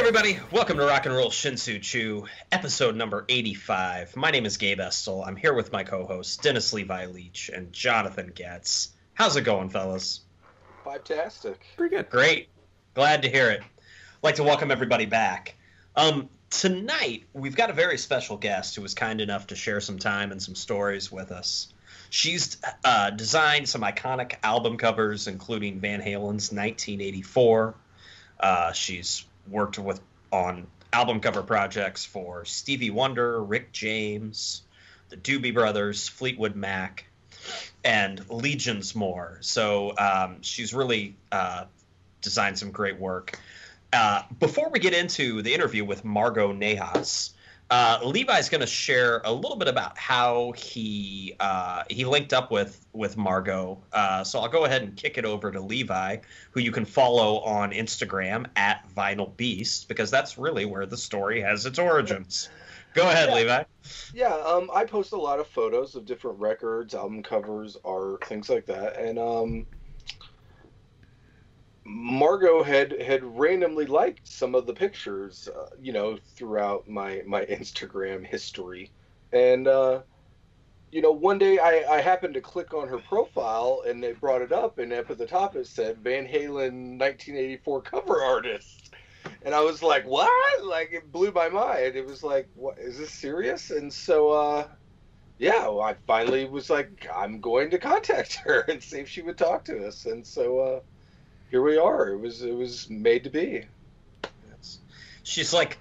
everybody, welcome to Rock and Roll Shin-Soo, episode number 85. My name is Gabe Estel. I'm here with my co-hosts, Dennis Levi Leach and Jonathan Getz. How's it going, fellas? Fantastic. Pretty good. Great. Glad to hear it. I'd like to welcome everybody back. Tonight, we've got a very special guest who was kind enough to share some time and some stories with us. She's designed some iconic album covers, including Van Halen's 1984. She's worked on album cover projects for Stevie Wonder, Rick James, the Doobie Brothers, Fleetwood Mac, and legions more. So she's really designed some great work. Before we get into the interview with Margo Nahas, Levi's going to share a little bit about how he linked up with Margo. So I'll go ahead and kick it over to Levi, who you can follow on Instagram at Vinyl Beast, because that's really where the story has its origins. Go ahead, Levi. Yeah, I post a lot of photos of different records, album covers, art, things like that, and Margo had randomly liked some of the pictures, throughout my Instagram history. And, one day I happened to click on her profile and it brought it up, and up at the top it said Van Halen 1984 cover artist. And I was like, what? Like, it blew my mind. It was like, what, is this serious? And so, I finally was like, I'm going to contact her and see if she would talk to us. And so, here we are. It was made to be. Yes. She's like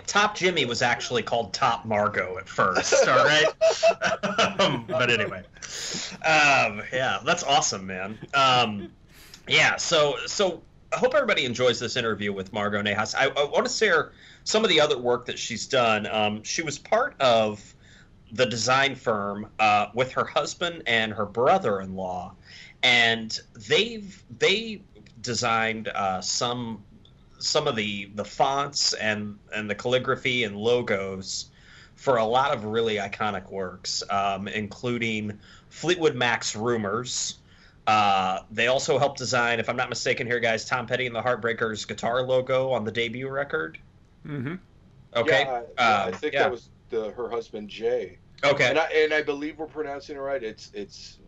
Top Jimmy was actually called Top Margo at first. All right. But anyway, that's awesome, man. So I hope everybody enjoys this interview with Margo Nahas. I want to share some of the other work that she's done. She was part of the design firm with her husband and her brother-in-law, and they designed some of the fonts and the calligraphy and logos for a lot of really iconic works, including Fleetwood Mac's Rumors. They also helped design, if I'm not mistaken here, guys, Tom Petty and the Heartbreakers guitar logo on the debut record. Mm-hmm. Okay. Yeah, I think that was her husband Jay. Okay. And I believe we're pronouncing it right. It's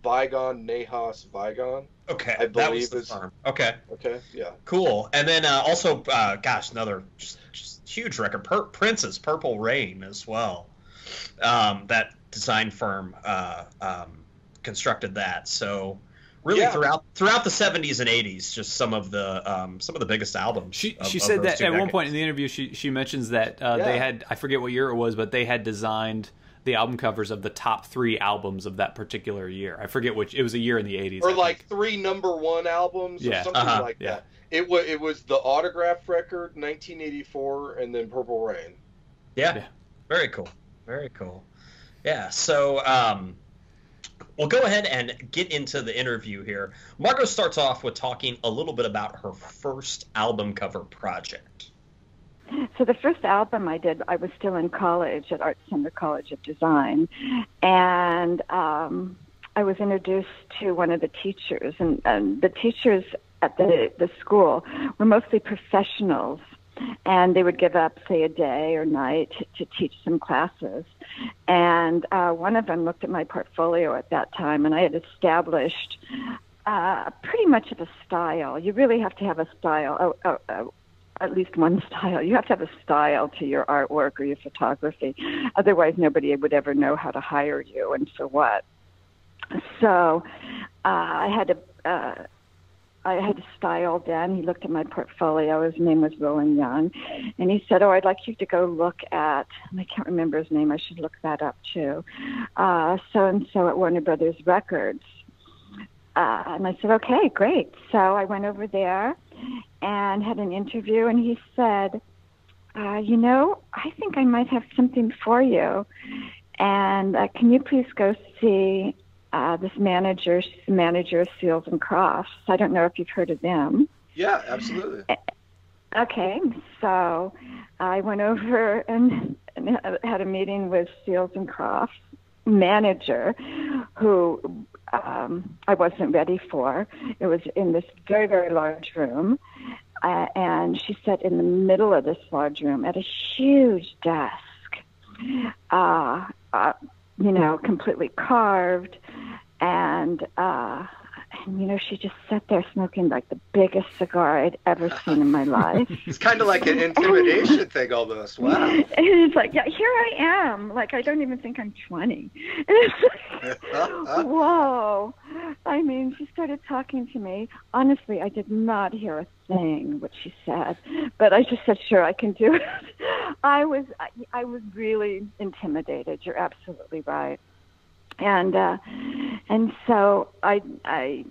Vigon Nahas Vigon. Okay, I believe that was the firm. Okay, yeah. Cool. And then also, another just huge record, Prince's Purple Rain as well. That design firm constructed that. So really throughout the 70s and 80s, just some of the biggest albums. She said that at one point in the interview, she mentions that they had, I forget what year it was, but they had designed the album covers of the top 3 albums of that particular year. I forget which. It was a year in the 80s. Or like 3 #1 albums or something like that. It was the Autograph record, 1984, and then Purple Rain. Yeah. Very cool. Very cool. Yeah, so we'll go ahead and get into the interview here. Margo starts off with talking a little bit about her first album cover project. So the first album I did, I was still in college at Art Center College of Design, and I was introduced to one of the teachers, and the teachers at the school were mostly professionals, and they would give up, say, a day or night to teach some classes. And one of them looked at my portfolio at that time, and I had established pretty much of a style. You really have to have a style. At least one style. You have to have a style to your artwork or your photography. Otherwise, nobody would ever know how to hire you and for what. So I had a style then. He looked at my portfolio. His name was Roland Young. And he said, I'd like you to go look at, and I can't remember his name. I should look that up too. So-and-so at Warner Brothers Records. And I said, okay, great. So I went over there and had an interview, and he said, I think I might have something for you. And can you please go see this manager of Seals Crofts? I don't know if you've heard of them. Yeah, absolutely. Okay, so I went over and had a meeting with Seals Crofts manager, who I wasn't ready for. It was in this very, very large room and she sat in the middle of this large room at a huge desk, completely carved, and she just sat there smoking like the biggest cigar I'd ever seen in my life. It's kind of like an intimidation thing almost. Wow. And it's like, yeah, here I am. Like, I don't even think I'm 20. And it's like, whoa. I mean, she started talking to me. Honestly, I did not hear a thing what she said, but I just said, sure, I can do it. I was really intimidated. You're absolutely right. And so I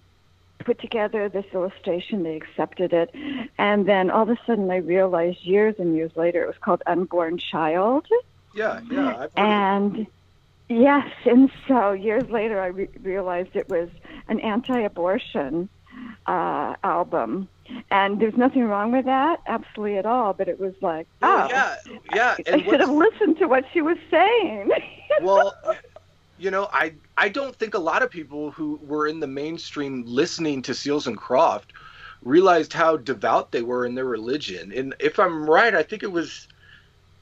put together this illustration. They accepted it, and then all of a sudden I realized years and years later it was called Unborn Child. Yeah. And yes, and so years later I realized it was an anti-abortion album, and there's nothing wrong with that, absolutely at all. But it was like, yeah. And I should have listened to what she was saying. Well. I don't think a lot of people who were in the mainstream listening to Seals and Croft realized how devout they were in their religion. And if I'm right, I think it was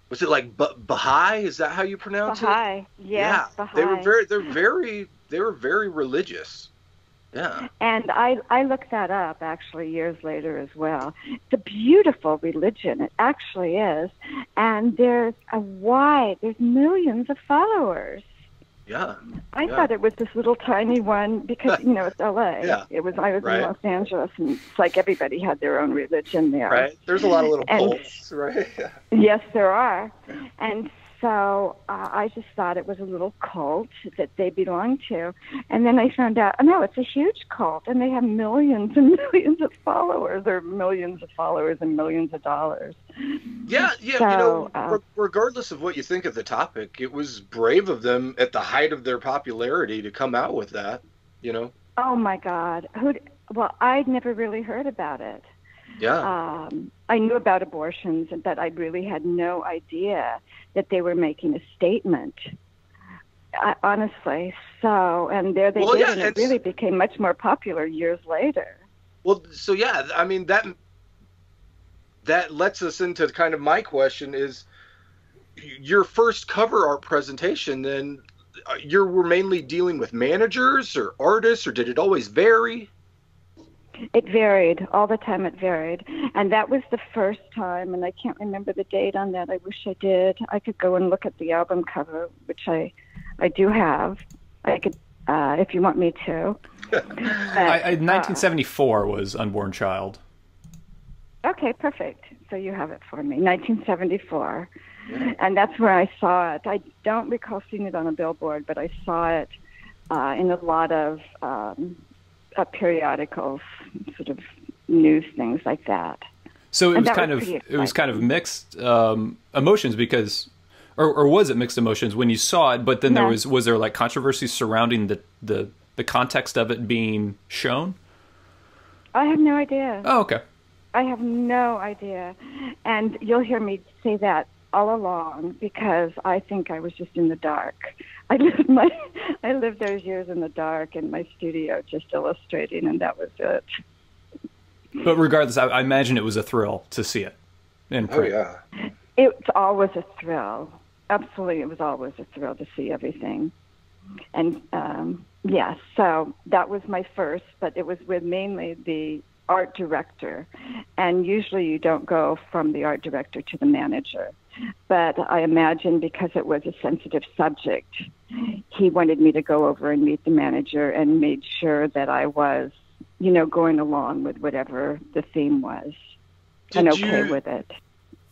it like Baha'i? Is that how you pronounce Baha'i. it? Yeah, Baha'i. They were very religious. Yeah. And I looked that up actually years later as well. It's a beautiful religion. It actually is. And there's millions of followers. Yeah. I thought it was this little tiny one because, it's L.A. Yeah. I was in Los Angeles, and it's like everybody had their own religion there. Right. There's a lot of little cults, right? Yes, there are. And so I just thought it was a little cult that they belonged to. And then I found out, no, it's a huge cult, and they have millions and millions of followers, or millions of followers and millions of dollars. Yeah. So, regardless of what you think of the topic, it was brave of them at the height of their popularity to come out with that, Oh, my God. Well, I'd never really heard about it. Yeah. I knew about abortions, but I really had no idea that they were making a statement. Honestly. So, and there they did, and it really became much more popular years later. Well, so yeah, I mean, that lets us into kind of my question is, your first cover art presentation, then you were mainly dealing with managers or artists, or did it always vary? It varied. All the time it varied. And that was the first time, and I can't remember the date on that. I wish I did. I could go and look at the album cover, which I do have. I could, if you want me to. 1974 was Unborn Child. Okay, perfect. So you have it for me. 1974. Yeah. And that's where I saw it. I don't recall seeing it on a billboard, but I saw it in a lot of periodicals, sort of news things like that. So it was kind of mixed emotions because, or was it mixed emotions when you saw it? But then was there like controversy surrounding the context of it being shown? I have no idea. Oh, okay. I have no idea, and you'll hear me say that all along because I think I was just in the dark. I lived those years in the dark in my studio just illustrating, and that was it. But regardless, I imagine it was a thrill to see it in print. Oh, yeah. It's always a thrill. Absolutely, it was always a thrill to see everything. And, so that was my first, but it was with mainly the art director. And usually you don't go from the art director to the manager. But I imagine because it was a sensitive subject, he wanted me to go over and meet the manager and made sure that I was, going along with whatever the theme was with it.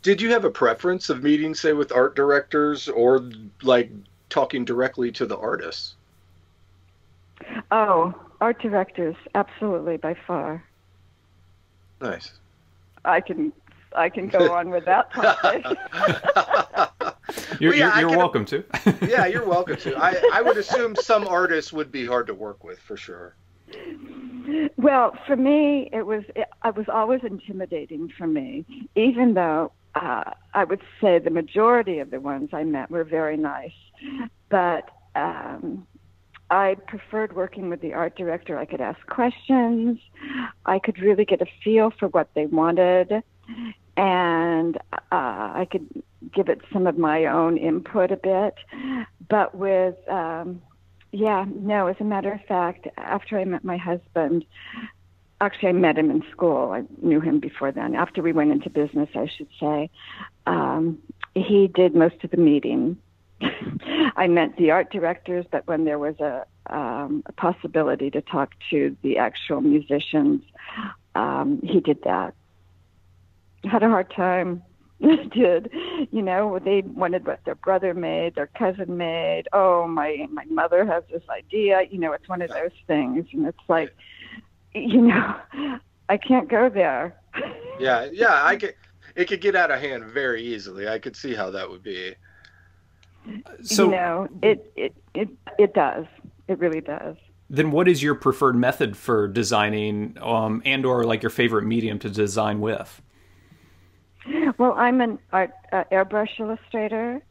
Did you have a preference of meeting, say, with art directors or like talking directly to the artists? Oh, art directors, absolutely, by far. Nice. I can go on with that topic. You're welcome to. Yeah, you're welcome to. I would assume some artists would be hard to work with for sure. Well, for me, it was always intimidating for me, even though I would say the majority of the ones I met were very nice. But I preferred working with the art director. I could ask questions. I could really get a feel for what they wanted, and I could give it some of my own input a bit. But with, as a matter of fact, after I met my husband, actually I met him in school. I knew him before then. After we went into business, I should say, he did most of the meeting. I met the art directors, but when there was a possibility to talk to the actual musicians, he did that. Had a hard time. Did, they wanted what their brother made, their cousin made. Oh, my mother has this idea. It's one of those things, and it's like, I can't go there. Yeah, it could get out of hand very easily. I could see how that would be. So, it does. It really does. Then what is your preferred method for designing, and or like your favorite medium to design with? Well, I'm an airbrush illustrator,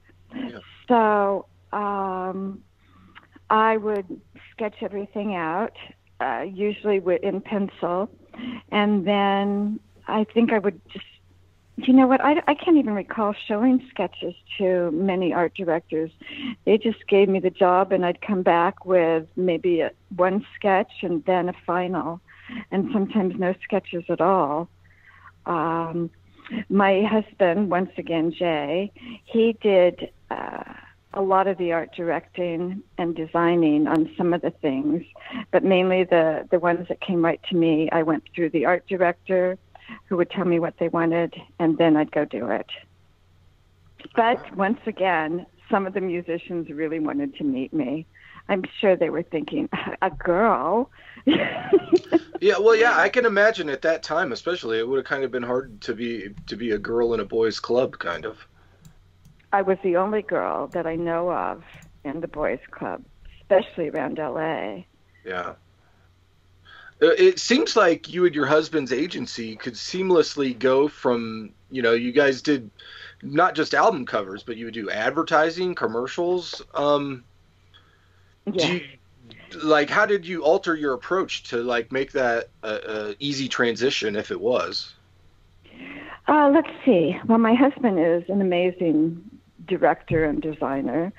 so I would sketch everything out, usually in pencil, and then I think I would just, I can't even recall showing sketches to many art directors. They just gave me the job, and I'd come back with maybe one sketch and then a final, and sometimes no sketches at all. My husband, once again, Jay, he did a lot of the art directing and designing on some of the things, but mainly the ones that came right to me, I went through the art director, who would tell me what they wanted, and then I'd go do it. But once again, some of the musicians really wanted to meet me. I'm sure they were thinking, a girl? Yeah, I can imagine at that time, especially, it would have kind of been hard to be a girl in a boys' club, kind of. I was the only girl that I know of in the boys' club, especially around L.A. Yeah. It seems like you and your husband's agency could seamlessly go from, you guys did not just album covers, but you would do advertising, commercials. Yeah. How did you alter your approach to make that a easy transition, if it was? Let's see. Well, my husband is an amazing director and designer,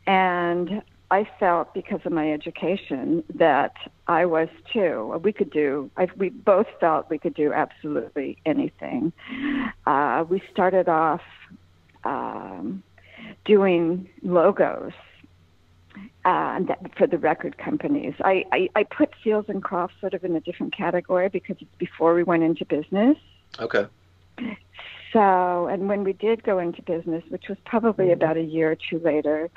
and I felt, because of my education, that I was too. We both felt we could do absolutely anything. We started off doing logos for the record companies. I put Seals and Crofts sort of in a different category because it's before we went into business. Okay. So, and when we did go into business, which was probably about a year or two later,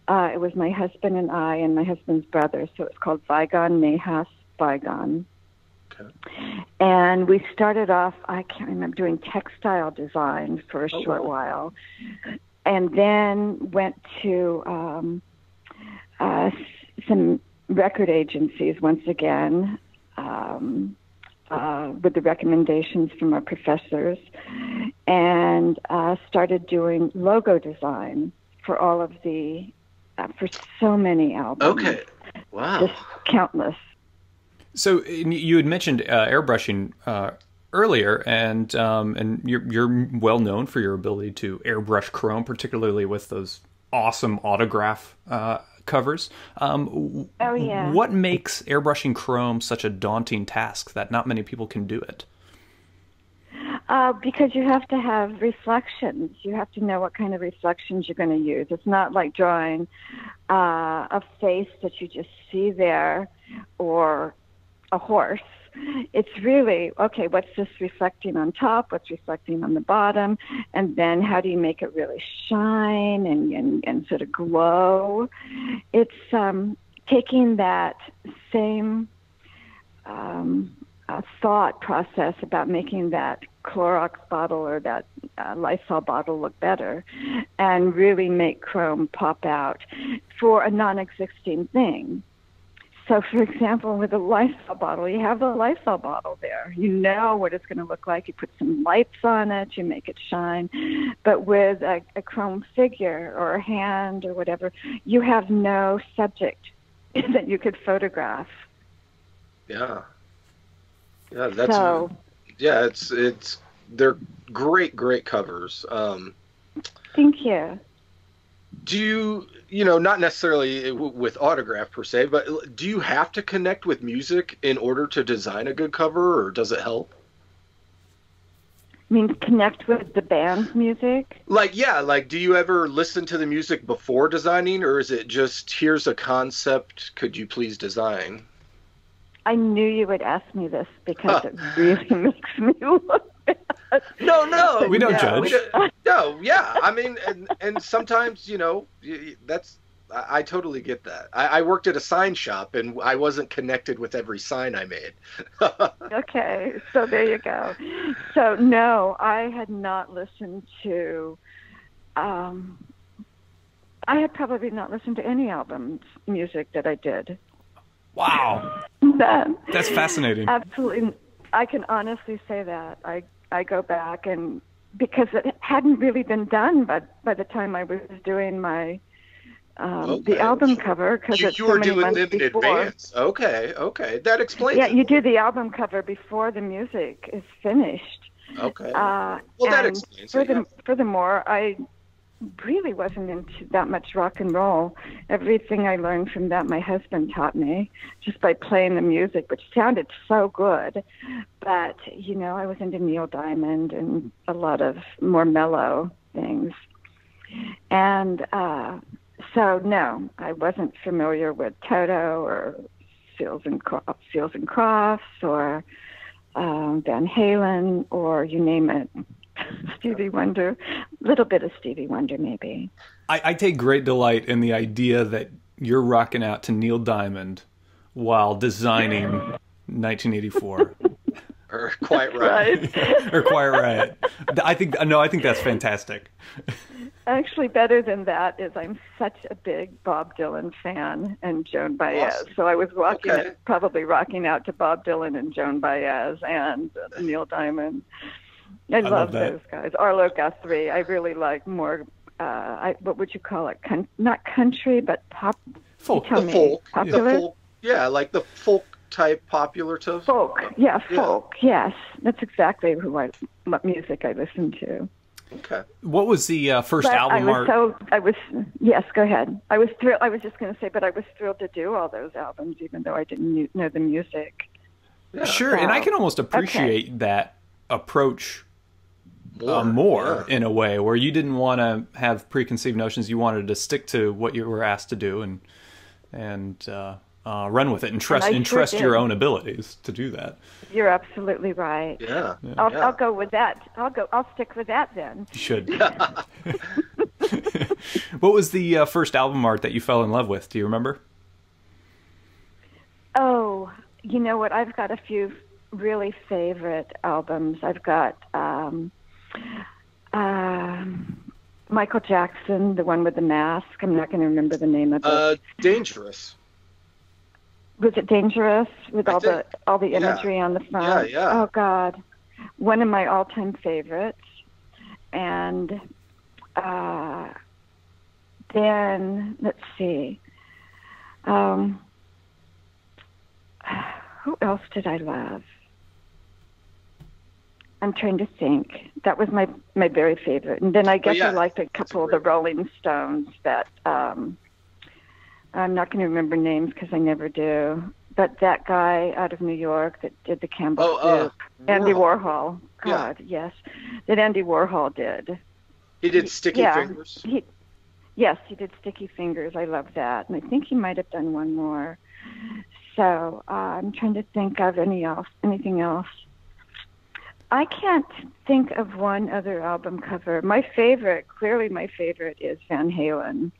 it was my husband and I and my husband's brother. So it's called Margo Nahas Bygone. Okay. And we started off, I can't remember, doing textile design for a short while. And then went to some record agencies once again, with the recommendations from our professors, and started doing logo design for all of for so many albums. Okay. Wow. Just countless. So you had mentioned airbrushing earlier, and you're well known for your ability to airbrush Chrome, particularly with those awesome autograph covers. Oh, yeah. What makes airbrushing Chrome such a daunting task that not many people can do it? Because you have to have reflections. You have to know what kind of reflections you're going to use. It's not like drawing a face that you just see there or a horse. It's really, okay, what's this reflecting on top? What's reflecting on the bottom? And then how do you make it really shine and sort of glow? It's taking that same thought process about making that Clorox bottle or that Lysol bottle look better and really make Chrome pop out for a non-existing thing. So, for example, with a Lysol bottle, you have the Lysol bottle there. You know what it's going to look like. You put some lights on it. You make it shine. But with a Chrome figure or a hand or whatever, you have no subject that you could photograph. Yeah. Yeah, they're great covers. Thank you. Do you know, not necessarily with autograph per se, but do you have to connect with music in order to design a good cover, or does it help? I mean, connect with the band's music? Like, do you ever listen to the music before designing, or is it just, here's a concept, could you please design? I knew you would ask me this because it really makes me look bad. No, we don't judge. I mean, and sometimes, you know, I totally get that. I worked at a sign shop, and I wasn't connected with every sign I made. Okay, so there you go. So no, I had not listened to. I had probably not listened to any album's music that I did. Wow, that's fascinating. Absolutely, I can honestly say that. I go back, and because it hadn't really been done, but by the time I was doing my the album cover, because it's you so were many doing months them in before. advance. Okay, that explains. Yeah, it. you do the album cover before the music is finished. Okay. Well, that explains it. Furthermore, I really wasn't into that much rock and roll. Everything I learned from that, my husband taught me just by playing the music, which sounded so good. But, you know, I was into Neil Diamond and a lot of more mellow things. And so, no, I wasn't familiar with Toto or Seals and Crofts or Van Halen or you name it. Stevie Wonder, a little bit of Stevie Wonder maybe. I take great delight in the idea that you're rocking out to Neil Diamond while designing 1984. Or Quiet Riot. Or Quiet Riot. I think that's fantastic. Actually, better than that is I'm such a big Bob Dylan fan and Joan Baez. Awesome. So I was probably rocking out to Bob Dylan and Joan Baez and Neil Diamond. I love those guys. Arlo Guthrie. I really like more. What would you call it? Not country, but pop. Folk. Popular. The folk. Yeah, like the folk type popular stuff. Folk. Yeah, folk. Yes, that's exactly what music I listen to. Okay. What was the first album art? Yes, go ahead. I was thrilled. I was just going to say, but I was thrilled to do all those albums, even though I didn't know the music. Yeah. Sure, and I can almost appreciate that approach more in a way, where you didn't want to have preconceived notions. You wanted to stick to what you were asked to do and run with it and trust your own abilities to do that. You're absolutely right. Yeah. I'll go with that. I'll stick with that then. You should. What was the first album art that you fell in love with? Do you remember? Oh, you know what? I've got a few really favorite albums. I've got Michael Jackson, the one with the mask. I'm not going to remember the name of it. Dangerous. Was it Dangerous with all the imagery on the front? Yeah. Oh God, one of my all-time favorites. And then let's see, who else did I love? I'm trying to think. That was my very favorite. And then I guess I liked a couple of the Rolling Stones that I'm not going to remember names because I never do. But that guy out of New York that did the Campbell Soup, Andy Warhol. God, yes. That Andy Warhol did. He did Sticky Fingers? Yes, he did Sticky Fingers. I love that. And I think he might have done one more. So I'm trying to think of anything else. I can't think of one other album cover. My favorite is Van Halen,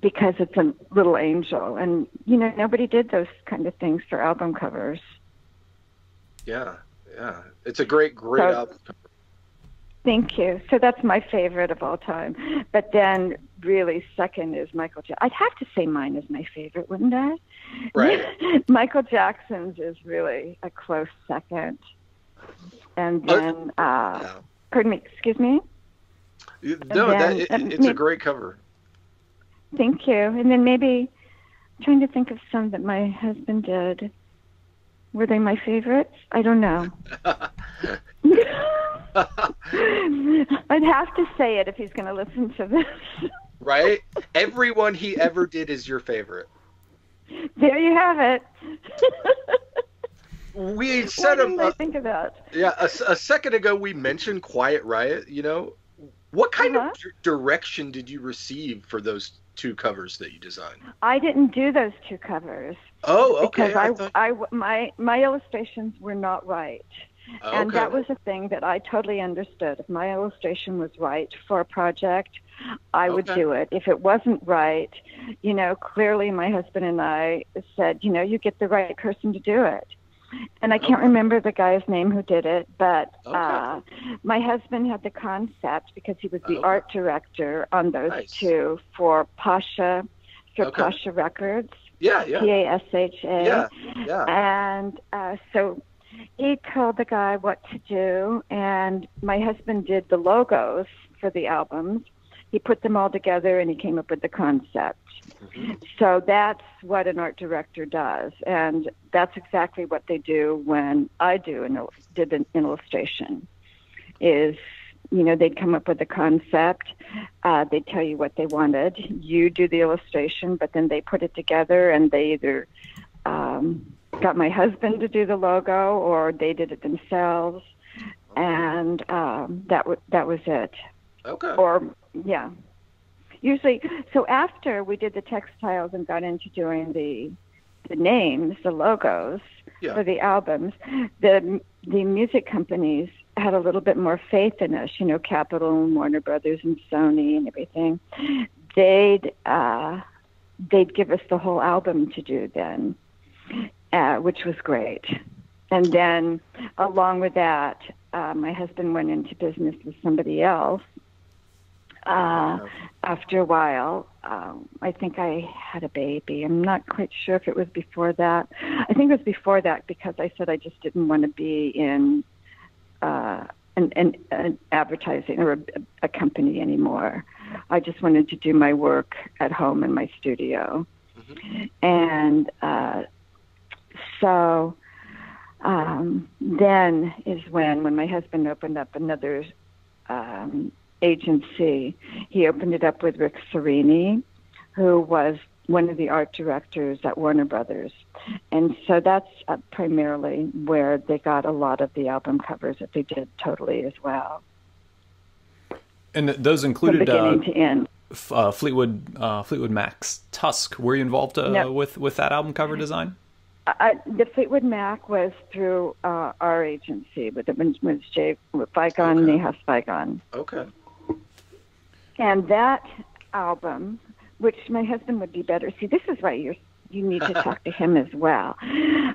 because it's a little angel. And, you know, nobody did those kind of things for album covers. Yeah. It's a great album cover. Thank you. So that's my favorite of all time. But then really second is Michael Jackson. I'd have to say mine is my favorite, wouldn't I? Right. Michael Jackson's is really a close second. And then, pardon me, excuse me? No, it's a great cover. Thank you. And then maybe trying to think of some that my husband did. Were they my favorites? I don't know. I'd have to say it if he's going to listen to this. Right? Everyone he ever did is your favorite. There you have it. We said Why didn't I think of that? Yeah, a second ago we mentioned Quiet Riot. You know, what kind of direction did you receive for those 2 covers that you designed? I didn't do those 2 covers. Oh, okay. Because my illustrations were not right. Okay. And that was a thing that I totally understood. If my illustration was right for a project, I would do it. If it wasn't right, you know, clearly my husband and I said, you know, you get the right person to do it. And I can't remember the guy's name who did it, but my husband had the concept because he was the art director on those 2 for Pasha, Pasha Records. Yeah. Pasha. Yeah. And so he told the guy what to do, and my husband did the logos for the albums. He put them all together, and he came up with the concept. Mm-hmm. So that's what an art director does, and that's exactly what they do when I did an illustration. Is, you know, they'd come up with a concept, they'd tell you what they wanted, you do the illustration, but then they put it together, and they either got my husband to do the logo, or they did it themselves, and that was it. Okay. Or usually. So after we did the textiles and got into doing the names, the logos for the albums, the music companies had a little bit more faith in us. You know, Capitol and Warner Brothers and Sony and everything. They'd give us the whole album to do then. Which was great. And then along with that, my husband went into business with somebody else. After a while, I think I had a baby. I'm not quite sure if it was before that. I think it was before that because I said I just didn't want to be in an advertising or a company anymore. I just wanted to do my work at home in my studio. Mm-hmm. And so then is when my husband opened up another agency. He opened it up with Rick Serini, who was one of the art directors at Warner Brothers. And so that's primarily where they got a lot of the album covers that they did totally as well. And those included from beginning to end. Fleetwood Mac's Tusk. Were you involved with that album cover design? The Fleetwood Mac was through our agency with Vigon Nahas Vigon. Okay. And that album, which my husband would be better. See, this is right. You need to talk to him as well.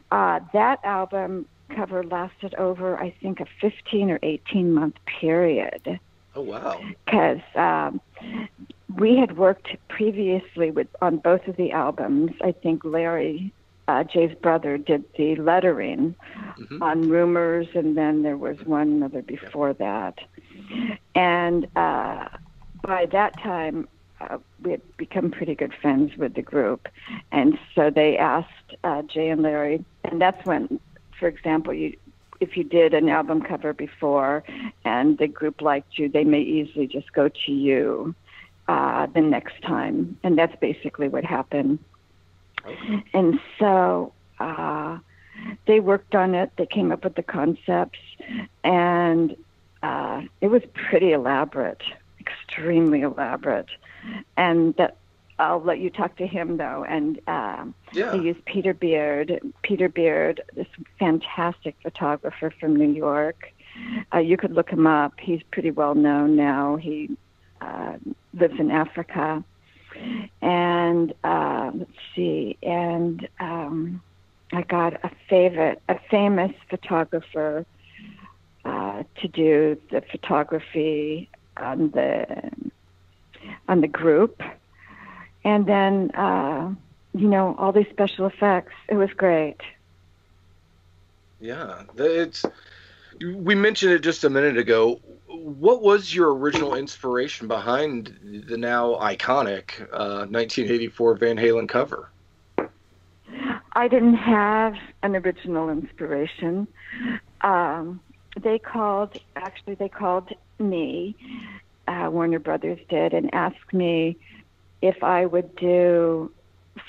That album cover lasted over, I think, a 15 or 18 month period. Oh wow! Because we had worked previously on both of the albums. I think Larry, Jay's brother, did the lettering on Rumors, and then there was one other before that. And by that time, we had become pretty good friends with the group. And so they asked Jay and Larry, and that's when, for example, if you did an album cover before and the group liked you, they may easily just go to you the next time. And that's basically what happened. Okay. And so they worked on it. They came up with the concepts, and it was pretty elaborate, extremely elaborate. And that I'll let you talk to him, though. And they used Peter Beard, this fantastic photographer from New York. You could look him up. He's pretty well known now. He lives in Africa. And let's see. And I got a famous photographer to do the photography on the group. And then, all these special effects. It was great. Yeah. We mentioned it just a minute ago. What was your original inspiration behind the now iconic 1984 Van Halen cover? I didn't have an original inspiration. They called me, Warner Brothers did, and asked me if I would do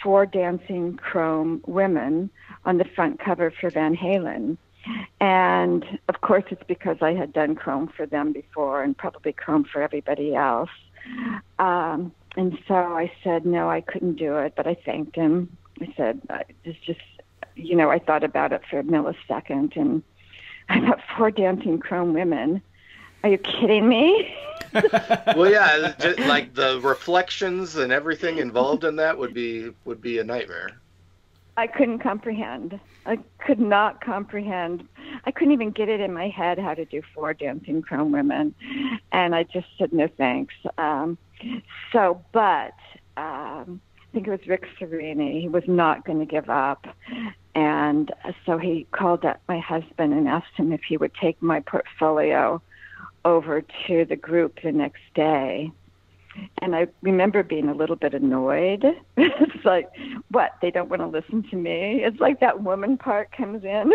4 dancing chrome women on the front cover for Van Halen. And of course it's because I had done chrome for them before and probably chrome for everybody else. And so I said, no, I couldn't do it, but I thanked him. I said, it's just, I thought about it for a millisecond, and I thought 4 dancing chrome women. Are you kidding me? Well, yeah, just like the reflections and everything involved in that would be a nightmare. I couldn't comprehend. I could not comprehend. I couldn't even get it in my head how to do 4 dancing chrome women, and I just said no thanks. But I think it was Rick Serini. He was not going to give up, and so he called up my husband and asked him if he would take my portfolio over to the group the next day. And I remember being a little bit annoyed. It's like, what, they don't want to listen to me? It's like that woman part comes in.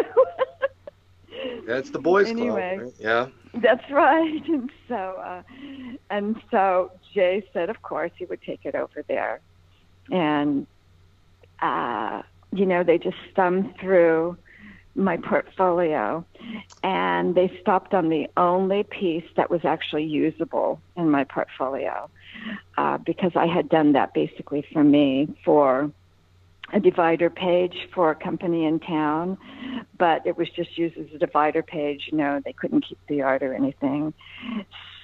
That's the boys' anyway, club. Right? Yeah. That's right. And so Jay said, of course, he would take it over there. And, they just thumbed through my portfolio, and they stopped on the only piece that was actually usable in my portfolio, because I had done that basically for me for a divider page for a company in town, but it was just used as a divider page. They couldn't keep the art or anything.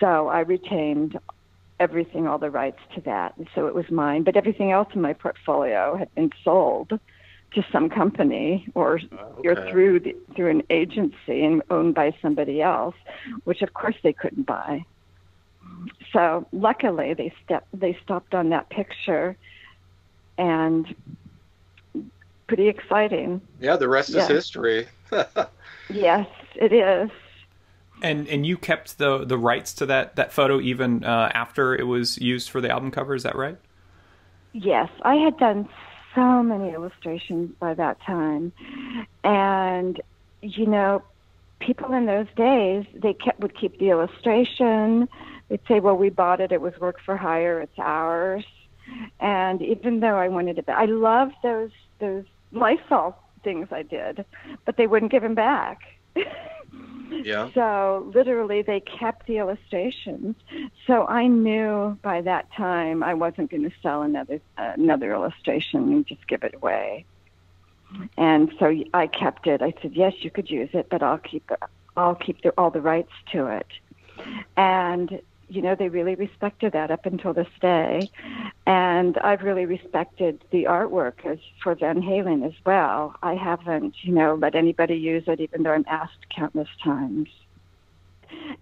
So I retained everything, all the rights to that, and so it was mine. But everything else in my portfolio had been sold to some company or through an agency and owned by somebody else, which of course they couldn't buy. So luckily they stopped on that picture, and pretty exciting. Yeah, the rest is history. Yes, it is. And you kept the rights to that photo even after it was used for the album cover, is that right? Yes, I had done so many illustrations by that time, and people in those days, they would keep the illustration. They'd say, well, we bought it, it was work for hire, it's ours. And even though I wanted it, I loved those Lysol things I did, but they wouldn't give them back. Yeah. So literally they kept the illustrations. So I knew by that time I wasn't going to sell another illustration and just give it away. And so I kept it. I said, yes, you could use it, but I'll keep all the rights to it. And they really respected that up until this day. And I've really respected the artwork for Van Halen as well. I haven't, let anybody use it, even though I'm asked countless times.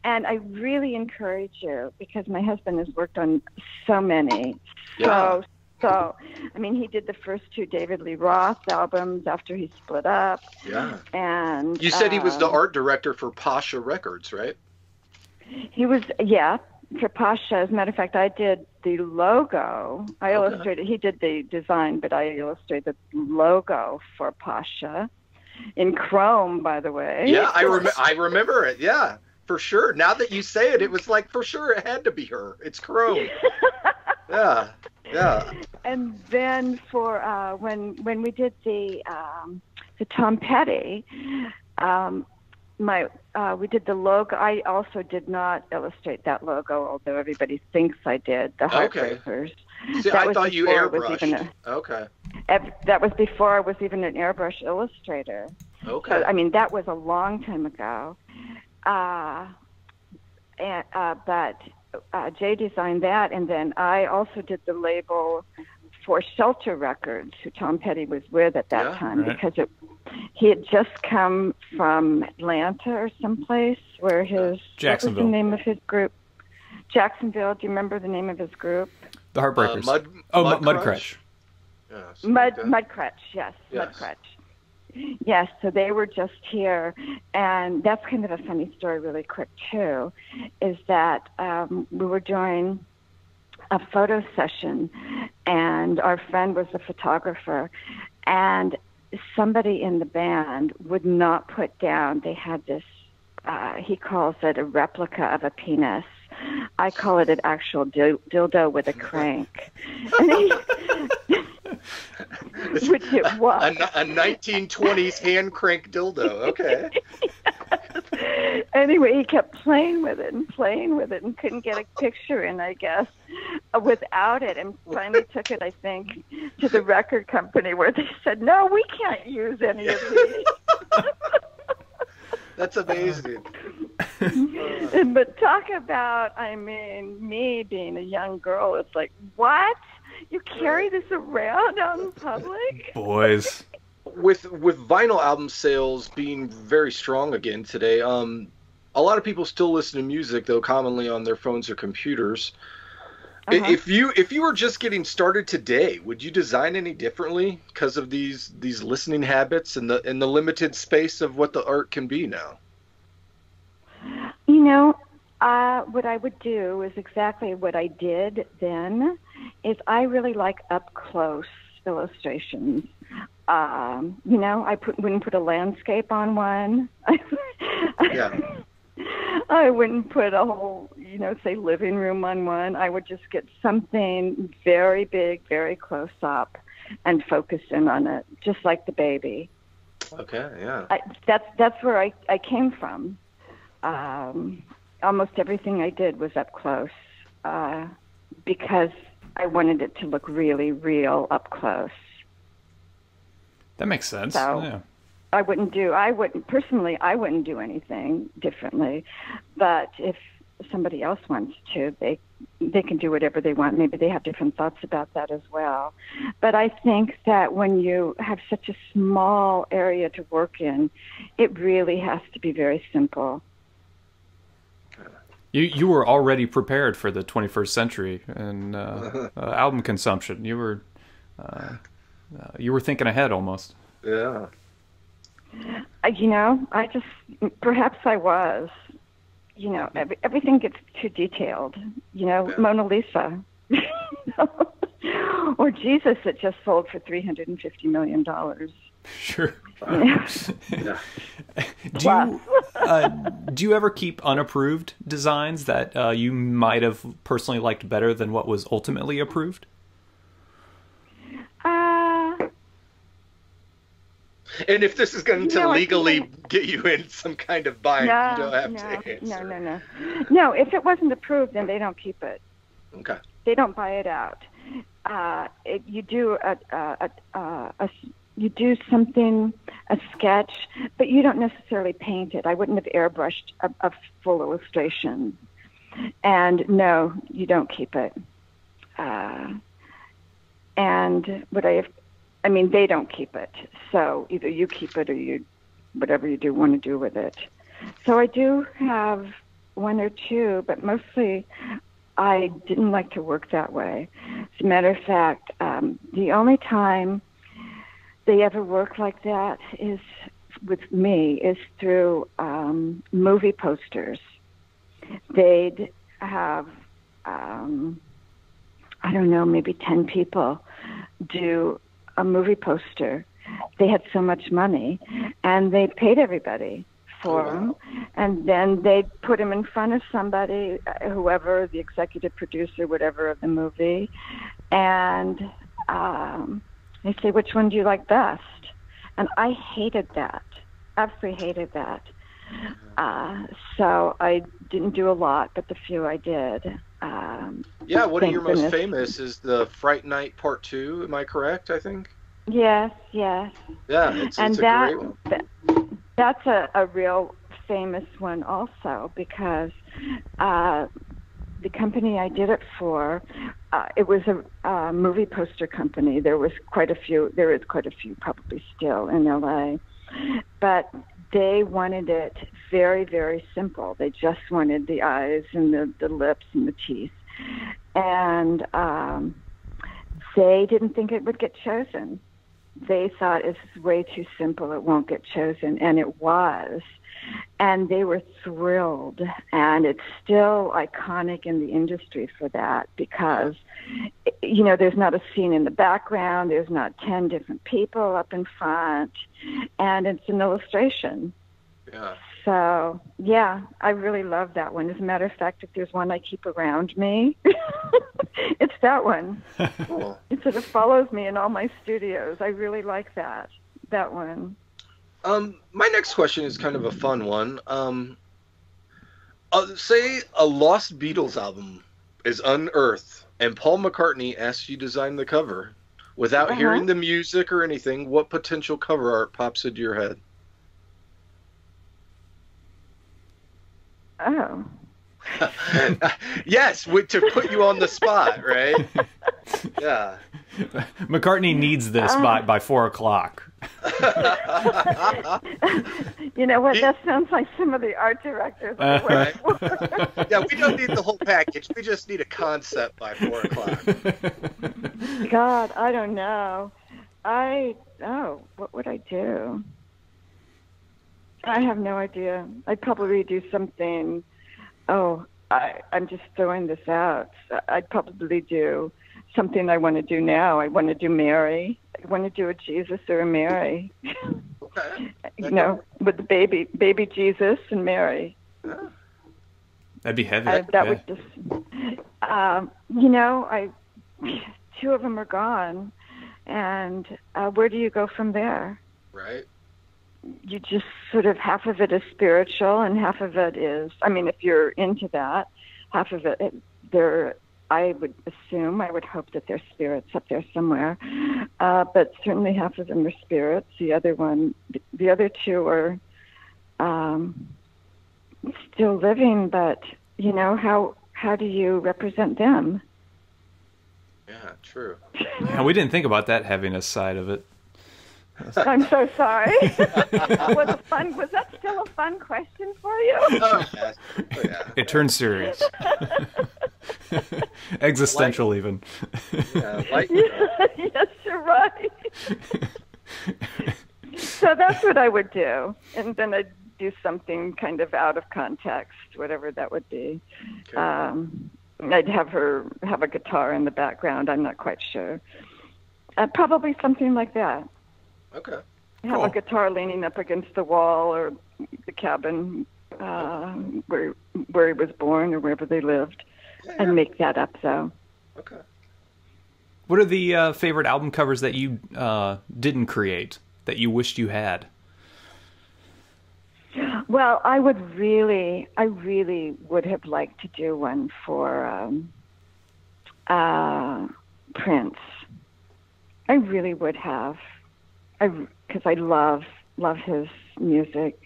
And I really encourage you, because my husband has worked on so many. Yeah. So, he did the first 2 David Lee Roth albums after he split up. Yeah. And you said he was the art director for Pasha Records, right? He was, for Pasha. As a matter of fact, I did the logo. I illustrated. He did the design, but I illustrated the logo for Pasha in Chrome, by the way. Yeah, I remember it. Yeah, for sure. Now that you say it, it was like for sure it had to be her. It's Chrome. Yeah. And then for when we did the Tom Petty. We did the logo. I also did not illustrate that logo, although everybody thinks I did. The Heartbreakers. See, I thought you airbrushed. Okay. That was before I was even an airbrush illustrator. Okay. So, that was a long time ago. But Jay designed that, and then I also did the label for Shelter Records, who Tom Petty was with at that time, because he had just come from Atlanta or someplace where Jacksonville. What was the name of his group? Jacksonville. Do you remember the name of his group? The Heartbreakers. Mudcrutch. Yeah, Mudcrutch. Yes, Mudcrutch. Yes, so they were just here, and that's kind of a funny story really quick, too, is that we were doing a photo session, and our friend was a photographer, and somebody in the band would not put down, they had this, he calls it a replica of a penis. I call it an actual dildo with a crank. Which it was. A 1920s hand crank dildo. Okay. Anyway, he kept playing with it and couldn't get a picture in, I guess, without it, and finally took it, I think, to the record company where they said, no, we can't use any of these. That's amazing. But talk about, me being a young girl, it's like, what? You carry this around out in public? Boys. With vinyl album sales being very strong again today, a lot of people still listen to music, though commonly on their phones or computers. Uh-huh. If you were just getting started today, would you design any differently because of these listening habits and the limited space of what the art can be now? What I would do is exactly what I did then. Is I really like up close illustrations. I wouldn't put a landscape on one. Yeah. I wouldn't put a whole, say living room on one. I would just get something very big, very close up, and focus in on it, just like the baby. Okay, yeah. That's where I came from. Almost everything I did was up close because I wanted it to look really real up close. That makes sense. So yeah. I wouldn't do anything differently. But if somebody else wants to, they can do whatever they want. Maybe they have different thoughts about that as well. But I think that when you have such a small area to work in, it really has to be very simple. You were already prepared for the 21st century and album consumption. You were thinking ahead almost. Yeah. Perhaps I was. Everything gets too detailed. Mona Lisa. Or Jesus that just sold for $350 million. Sure. Yeah. Do you ever keep unapproved designs that you might have personally liked better than what was ultimately approved? And if this is going to legally get you in some kind of bind, you don't have to answer. No, if it wasn't approved, then they don't keep it. Okay. They don't buy it out. You do something, a sketch, but you don't necessarily paint it. I wouldn't have airbrushed a full illustration. And no, you don't keep it. They don't keep it. So either you keep it or you, whatever you do, want to do with it. So I do have one or two, but mostly I didn't like to work that way. As a matter of fact, the only time they ever work like that is with me is through movie posters. They'd have, maybe 10 people do a movie poster. They had so much money, and they paid everybody for them, and then they'd put them in front of somebody, whoever, the executive producer, whatever, of the movie, and they say, which one do you like best? And I hated that, absolutely hated that. So I didn't do a lot, but the few I did. One of your most famous is the Fright Night Part 2, am I correct, I think? Yes. Yeah, it's a great one. That's a real famous one also, because the company I did it for, it was a movie poster company. There is quite a few probably still in LA, but they wanted it very, very simple. They just wanted the eyes and the lips and the teeth. And they didn't think it would get chosen. they thought it's way too simple, it won't get chosen, and it was. And they were thrilled, and it's still iconic in the industry for that because, you know, there's not a scene in the background, there's not 10 different people up in front, and it's an illustration. Yeah. So, yeah, I really love that one. As a matter of fact, if there's one I keep around me, it's that one. Cool. It sort of follows me in all my studios. I really like that one. My next question is kind of a fun one. Say a Lost Beatles album is unearthed, and Paul McCartney asks you to design the cover. Without hearing the music or anything, what potential cover art pops into your head? Oh. Yes, to put you on the spot, right? Yeah. McCartney needs this by 4 o'clock. You know what? That sounds like some of the art directors. Right. Yeah, we don't need the whole package. We just need a concept by 4 o'clock. God, I don't know. What would I do? I have no idea. I'd probably do something. I'm just throwing this out. I'd probably do something I want to do now. I want to do Mary. I want to do a Jesus or a Mary. Okay. You know, with the baby Jesus and Mary. That'd be heavy. Would just, you know, two of them are gone, and where do you go from there? Right. You just sort of, half of it is spiritual and half of it is, I mean, if you're into that, half of it, I would hope that there's spirits up there somewhere. But certainly half of them are spirits. The other two are still living, but, you know, how do you represent them? Yeah, true. Yeah, we didn't think about that heaviness side of it. I'm so sorry. Was that still a fun question for you? Oh, yeah. It turned serious. Existential, even. Yeah, yes, you're right. So that's what I would do. And then I'd do something kind of out of context, whatever that would be. Okay. I'd have her have a guitar in the background. I'm not quite sure. Probably something like that. Okay. Have a guitar leaning up against the wall or the cabin where he was born or wherever they lived, and make that up, though. Okay. What are the favorite album covers that you didn't create, that you wished you had? Well, I really would have liked to do one for Prince. I really would have. Because I love his music,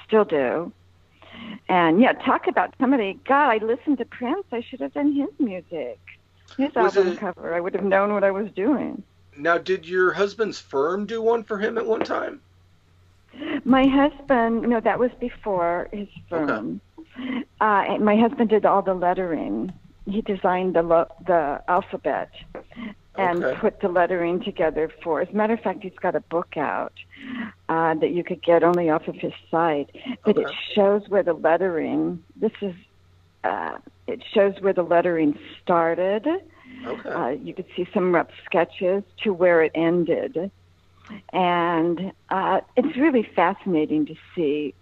still do. And yeah, talk about somebody. God, I listened to Prince. I should have done his music, his album cover. I would have known what I was doing. Now, did your husband's firm do one for him at one time? My husband, no, that was before his firm. Okay. And my husband did all the lettering. He designed the alphabet. And put the lettering together for. As a matter of fact, he's got a book out that you could get only off of his site. But it shows where the lettering. It shows where the lettering started. Okay. You could see some rough sketches to where it ended, and it's really fascinating to see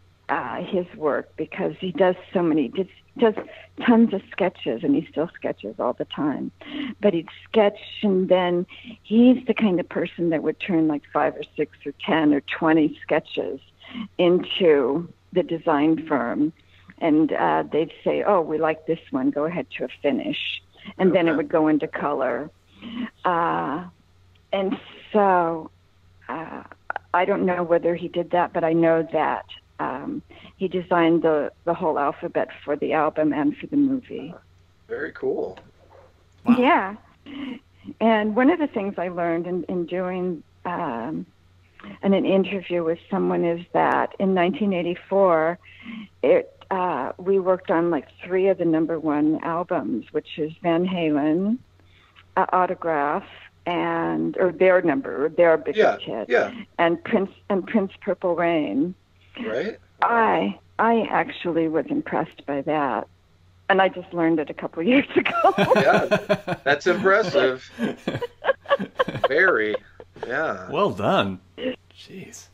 his work because he does so many. Does tons of sketches, and he still sketches all the time. But he'd sketch, and then he's the kind of person that would turn like 5 or 6 or 10 or 20 sketches into the design firm. And they'd say, oh, we like this one, go ahead to a finish. And then it would go into color. And so I don't know whether he did that, but I know that he designed the whole alphabet for the album and for the movie. Very cool. Wow. Yeah. And one of the things I learned in doing an interview with someone is that in 1984, we worked on like 3 of the #1 albums, which is Van Halen, Autograph, or their number, or their biggest hit, and Prince Purple Rain. Right. I actually was impressed by that, and I just learned it a couple of years ago. Yeah, that's impressive. Very. Yeah. Well done. Jeez.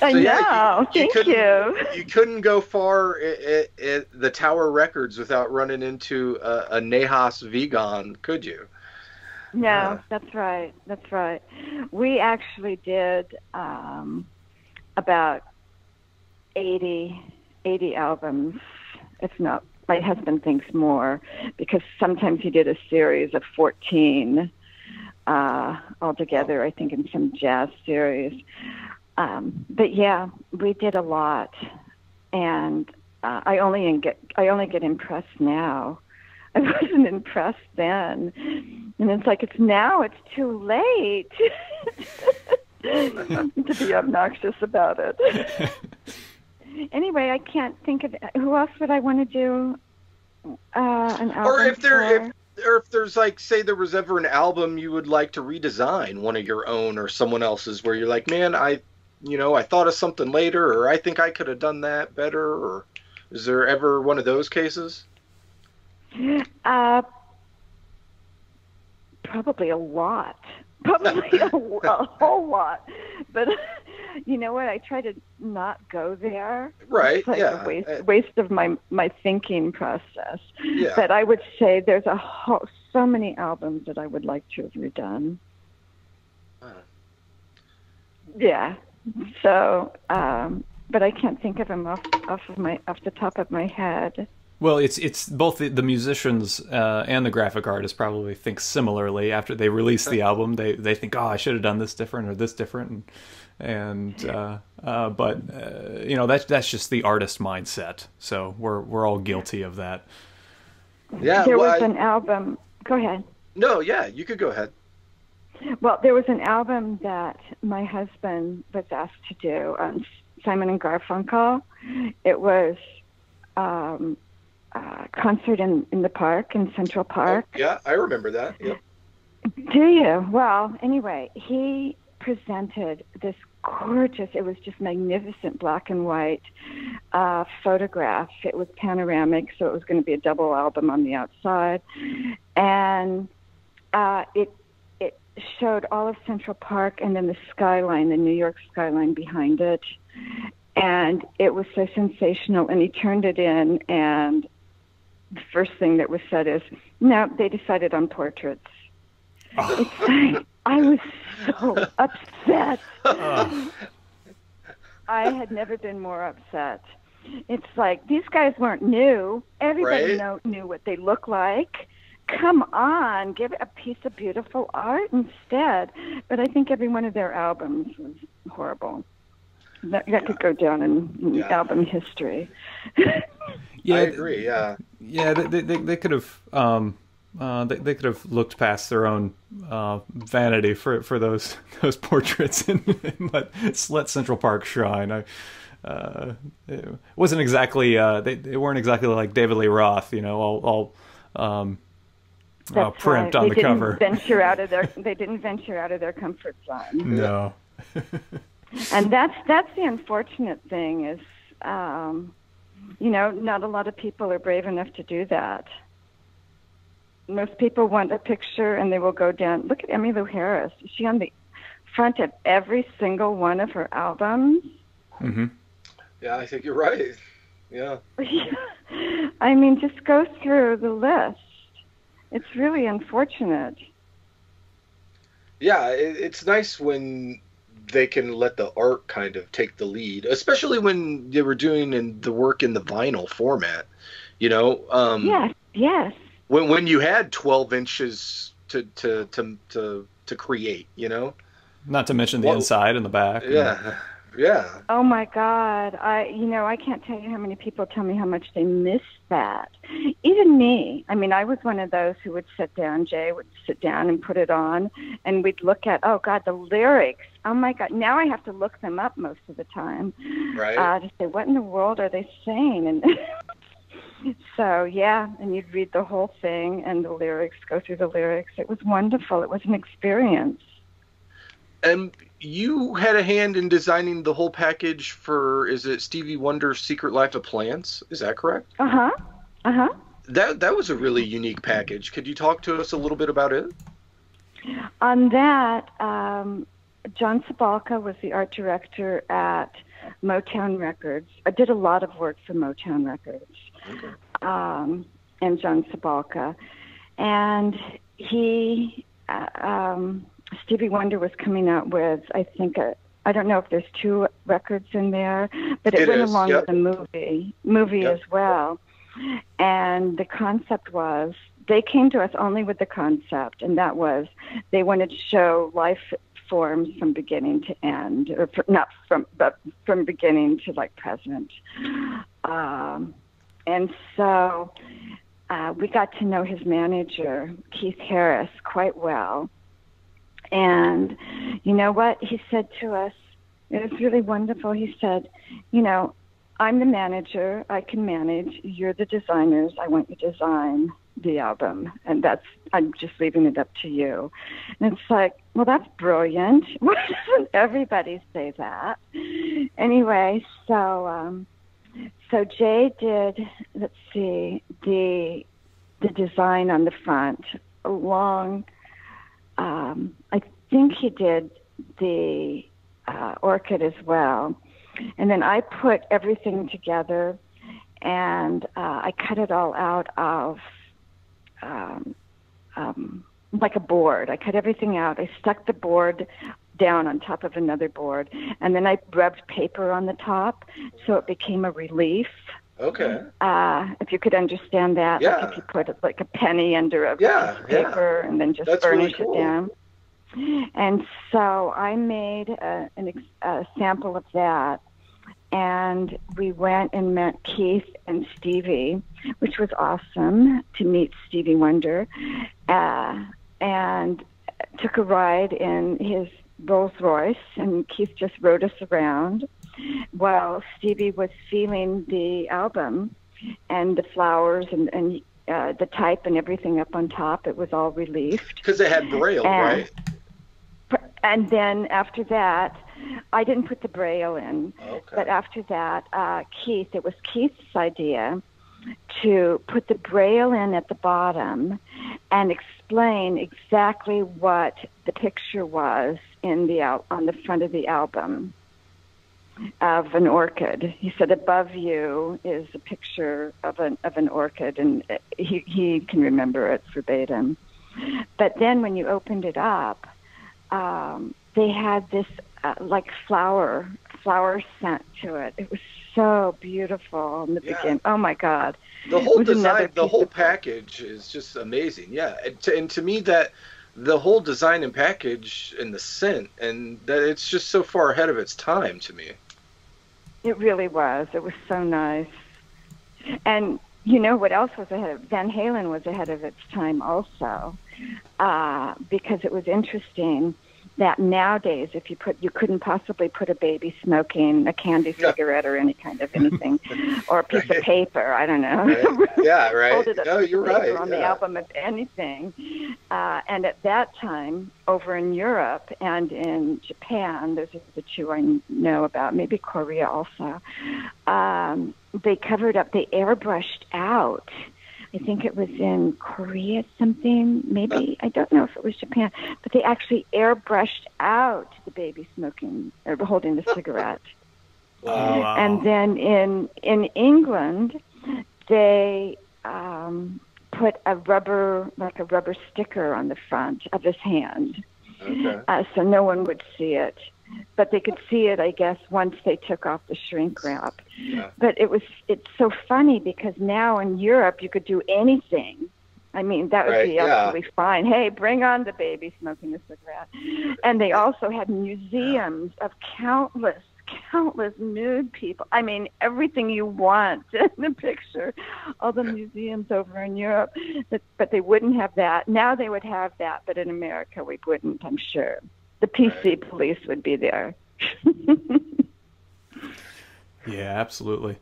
I know. Thank you. You couldn't go far at the Tower Records without running into a Nahas vegan, could you? No, that's right. That's right. We actually did about 80 albums, if not. My husband thinks more, because sometimes he did a series of 14 altogether, I think, in some jazz series. But yeah, we did a lot, and I only get impressed now. I wasn't impressed then, and it's like it's too late to be obnoxious about it. Anyway, I can't think of who else would I want to do an album or if for. there's like, say there was ever an album you would like to redesign, one of your own or someone else's, where you're like, man, I thought of something later, or I think I could have done that better, or is there ever one of those cases? Probably a lot. Probably a whole lot. But you know what? I try to not go there. Right. It's like a waste of my thinking process. Yeah. But I would say there's so many albums that I would like to have redone. Yeah. So, but I can't think of them off the top of my head. Well, it's both the musicians and the graphic artists probably think similarly after they release the album. They think, oh, I should have done this different or this different, but that's just the artist mindset. So we're all guilty of that. Yeah, there was an album. Go ahead. No, yeah, you could go ahead. Well, there was an album that my husband was asked to do on Simon and Garfunkel. It was concert in the park, in Central Park. Oh, yeah, I remember that. Yep. Do you? Well, anyway, he presented this gorgeous, it was just magnificent black and white photograph. It was panoramic, so it was going to be a double album on the outside. And it showed all of Central Park and then the skyline, the New York skyline behind it. And it was so sensational. And he turned it in, and the first thing that was said is, no, they decided on portraits. It's like, I was so upset. I had never been more upset. It's like, these guys weren't new. Everybody knew what they look like. Come on, give it a piece of beautiful art instead. But I think every one of their albums was horrible. That could go down in album history. Yeah, I agree. Yeah, they could have they could have looked past their own vanity for those portraits and let Central Park shine. It wasn't exactly they weren't exactly like David Lee Roth, all primped on the cover. They didn't venture out of their comfort zone. No. And that's the unfortunate thing is, not a lot of people are brave enough to do that. Most people want a picture and they will go down. Look at Emmylou Harris. Is she on the front of every single one of her albums? Mm-hmm. Yeah, I think you're right. Yeah. I mean, just go through the list. It's really unfortunate. Yeah, it's nice when they can let the art kind of take the lead, especially when they were doing the work in the vinyl format. Yes. When you had 12 inches to create, Not to mention the inside and the back. Yeah. Oh my God. I can't tell you how many people tell me how much they miss that. Even me. I mean, I was one of those who would sit down, Jay would sit down and put it on, and we'd look at, oh God, the lyrics. Oh my God. Now I have to look them up most of the time. Right. To say, what in the world are they saying? And So, yeah, and you'd read the whole thing and the lyrics, go through the lyrics. It was wonderful. It was an experience. And you had a hand in designing the whole package for, is it Stevie Wonder's Secret Life of Plants? Is that correct? Uh-huh. Uh-huh. That was a really unique package. Could you talk to us a little bit about it? On that, John Sabalka was the art director at Motown Records. I did a lot of work for Motown Records. Okay. And John Sabalka. And he... Stevie Wonder was coming out with, I think, I don't know if there's 2 records in there, but it went along with the movie as well. And the concept was, they came to us only with the concept, and that was, they wanted to show life forms from beginning to end, or but from beginning to like present. And so we got to know his manager, Keith Harris, quite well. And you know what he said to us? It was really wonderful. He said, you know, I'm the manager. I can manage. You're the designers. I want you to design the album. And I'm just leaving it up to you. And it's like, well, that's brilliant. Why doesn't everybody say that? Anyway, so Jay did, let's see, the design on the front along. I think he did the orchid as well. And then I put everything together, and I cut it all out of like a board. I cut everything out. I stuck the board down on top of another board, and then I rubbed paper on the top, so it became a relief. Okay. If you could understand that, yeah. Like if you put like a penny under a piece of paper and then just burnish it down. And so I made a sample of that, and we went and met Keith and Stevie, which was awesome to meet Stevie Wonder, and took a ride in his Rolls Royce, and Keith just rode us around while Stevie was feeling the album and the flowers and the type and everything up on top. It was all reliefed. Because it had Braille, right? And then after that, I didn't put the Braille in. Okay. But after that, it was Keith's idea to put the Braille in at the bottom and explain exactly what the picture was on the front of the album of an orchid. He said above you is a picture of an orchid, and he can remember it verbatim. But then when you opened it up, they had this like flower scent to it. It was so beautiful in the beginning. Oh my God! The whole design, the whole package is just amazing. Yeah, and to me that the whole design and package and the scent, and that it's just so far ahead of its time to me. It really was. It was so nice. And you know what else was ahead of Van Halen was ahead of its time also, because it was interesting that nowadays you couldn't possibly put a baby smoking a candy cigarette or any kind of anything, or a piece of paper, I don't know. Right. Yeah, right. Folded up No, you're right. On the album of anything. And at that time, over in Europe and in Japan, those are the 2 I know about, maybe Korea also, they covered up, they airbrushed out. I think it was in Korea something, maybe. I don't know if it was Japan. But they actually airbrushed out the baby smoking or holding the cigarette. Wow. And then in England, they put a rubber sticker on the front of his hand. Okay. So no one would see it. But they could see it, I guess, once they took off the shrink wrap. Yeah. But it's so funny because now in Europe you could do anything. I mean, that would be absolutely fine. Hey, bring on the baby smoking a cigarette. And they also had museums of countless nude people. I mean, everything you want in the picture. All the museums over in Europe. But they wouldn't have that. Now they would have that, but in America we wouldn't, I'm sure. The PC police would be there. Yeah, absolutely.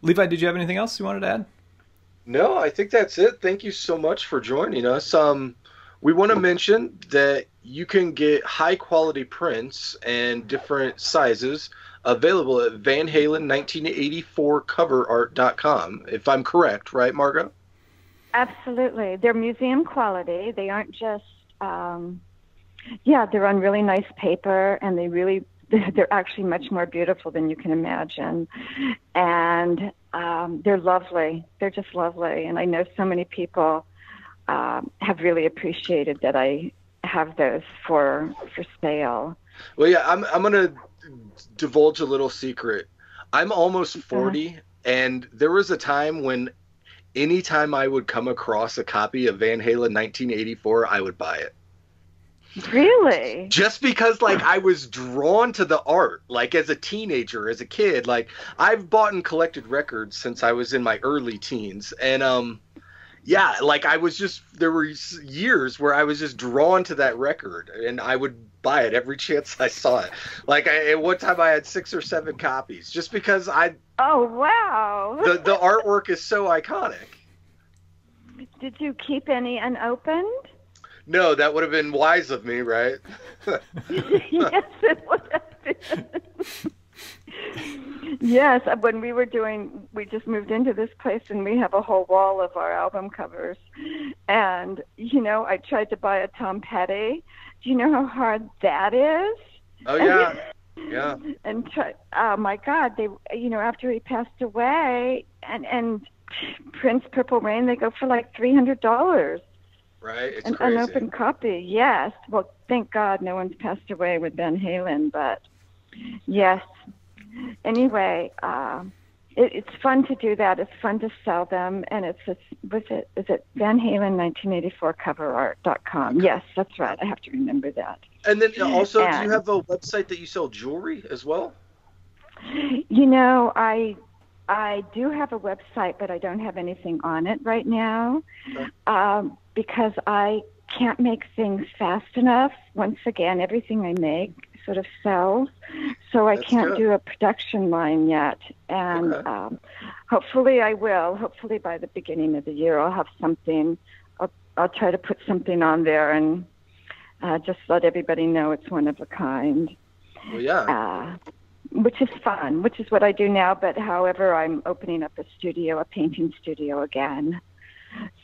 Levi, did you have anything else you wanted to add? No, I think that's it. Thank you so much for joining us. We want to mention that you can get high quality prints and different sizes available at Van Halen 1984 coverart.com, if I'm correct, right, Margo? Absolutely. They're museum quality. They aren't just, they're on really nice paper, and they're actually much more beautiful than you can imagine. And they're lovely. They're just lovely. And I know so many people have really appreciated that I have those for sale. Well, yeah, I'm going to divulge a little secret. I'm almost 40, and there was a time when anytime I would come across a copy of Van Halen 1984, I would buy it. Really? Just because, like, I was drawn to the art, like, as a teenager, as a kid. Like, I've bought and collected records since I was in my early teens. And, like, I was just, there were years where I was just drawn to that record, and I would buy it every chance I saw it. Like, at one time I had 6 or 7 copies, just because Oh, wow. The artwork is so iconic. Did you keep any unopened? No, that would have been wise of me, right? Yes, it would have been. Yes, when we just moved into this place, and we have a whole wall of our album covers. And, I tried to buy a Tom Petty. Do you know how hard that is? Oh, yeah. Yeah. And, oh, my God, they, after he passed away, and Prince Purple Rain, they go for like $300. Right, it's an crazy. unopened copy, yes. Well, thank God no one's passed away with Van Halen, but yes. Anyway, it's fun to do that. It's fun to sell them, and is it Van Halen 1984 coverart.com? Yes, that's right. I have to remember that. And then also, do you have a website that you sell jewelry as well? I do have a website, but I don't have anything on it right now. Okay. Because I can't make things fast enough. Once again, everything I make sort of sells, so I can't do a production line yet. And hopefully I will. Hopefully by the beginning of the year I'll have something. I'll try to put something on there and just let everybody know it's one of a kind. Well, yeah. Which is fun, which is what I do now. But however, I'm opening up a painting studio again.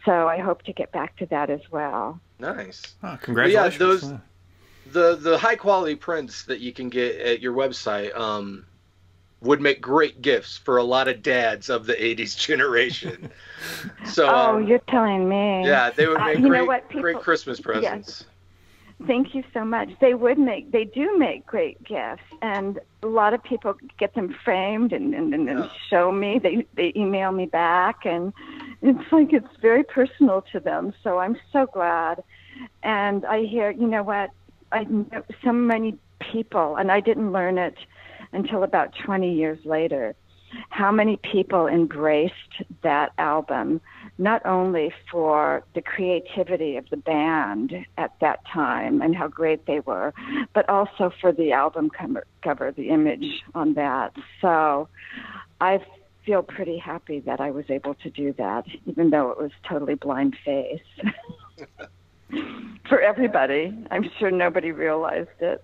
So I hope to get back to that as well. Nice. Oh, congratulations. Well, yeah, the high quality prints that you can get at your website would make great gifts for a lot of dads of the 80s generation. So you're telling me. Yeah, they would make great Christmas presents. Yes. Thank you so much. They do make great gifts, and a lot of people get them framed and show me. They email me back, and it's very personal to them. So I'm so glad. And I hear, I know so many people, and I didn't learn it until about 20 years later, how many people embraced that album, not only for the creativity of the band at that time and how great they were, but also for the album cover, the image on that. So I feel pretty happy that I was able to do that, even though it was totally blind face. For everybody. I'm sure nobody realized it.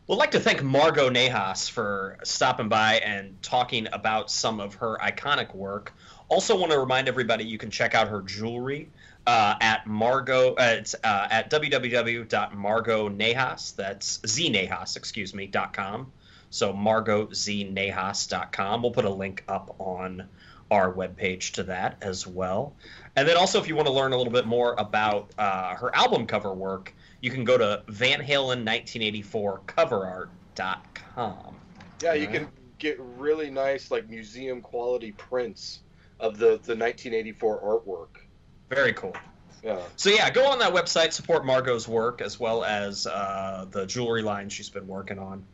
Well, I'd like to thank Margo Nahas for stopping by and talking about some of her iconic work. Also want to remind everybody you can check out her jewelry at Margo. It's at www.margonahas. That's znahas.com. So margoznahas.com. We'll put a link up on our webpage to that as well. And then also, if you want to learn a little bit more about her album cover work, you can go to Van Halen 1984 coverart.com. Yeah, you can get really nice, like, museum quality prints of the 1984 artwork. Very cool. Yeah. So yeah, go on that website, support Margo's work, as well as the jewelry line she's been working on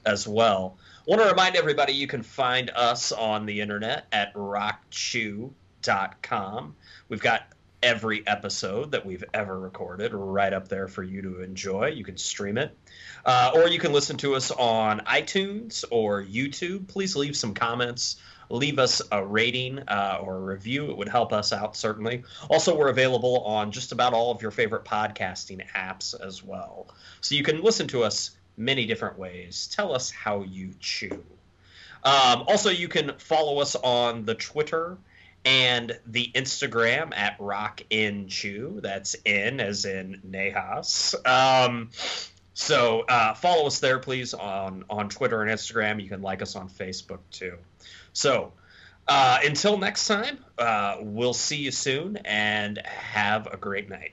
as well. I want to remind everybody you can find us on the internet at rockchew.com. We've got every episode that we've ever recorded right up there for you to enjoy. You can stream it. Or you can listen to us on iTunes or YouTube. Please leave some comments leave us a rating or a review. It would help us out, certainly. Also, we're available on just about all of your favorite podcasting apps as well. So you can listen to us many different ways. Tell us how you chew. Also, you can follow us on the Twitter and the Instagram at RockInChew. That's N as in Nahas. So follow us there, please, on Twitter and Instagram. You can like us on Facebook, too. So until next time, we'll see you soon, and have a great night.